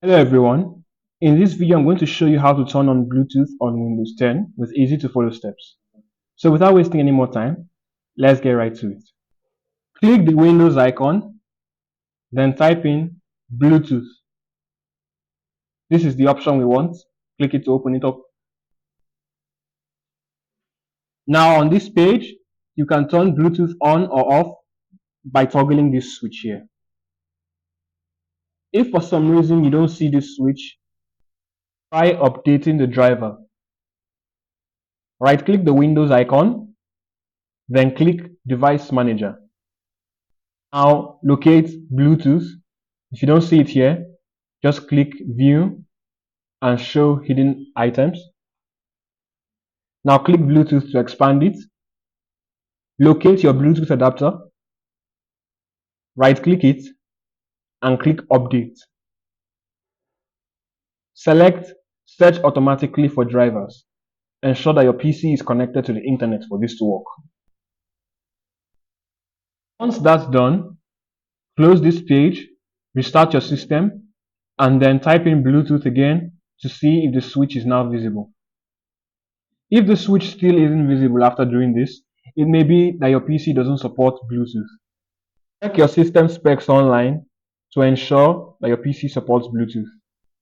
Hello everyone. In this video I'm going to show you how to turn on Bluetooth on Windows 10 with easy to follow steps. So without wasting any more time, let's get right to it. Click the Windows icon, then type in Bluetooth. This is the option we want. Click it to open it up. Now on this page, you can turn Bluetooth on or off by toggling this switch here. If for some reason you don't see this switch, try updating the driver. Right click the Windows icon, then click Device Manager. Now locate Bluetooth. If you don't see it here, just click View and Show Hidden Items. Now click Bluetooth to expand it. Locate your Bluetooth adapter, right click it and click Update. Select Search automatically for drivers. Ensure that your PC is connected to the internet for this to work. Once that's done, close this page, restart your system, and then type in Bluetooth again to see if the switch is now visible. If the switch still isn't visible after doing this, it may be that your PC doesn't support Bluetooth. Check your system specs online to ensure that your PC supports Bluetooth.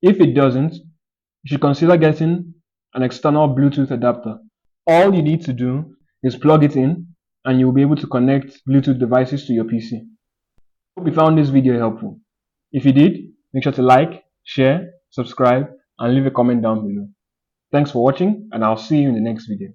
If it doesn't, you should consider getting an external Bluetooth adapter. All you need to do is plug it in and you'll be able to connect Bluetooth devices to your PC. Hope you found this video helpful. If you did, make sure to like, share, subscribe, and leave a comment down below. Thanks for watching, and I'll see you in the next video.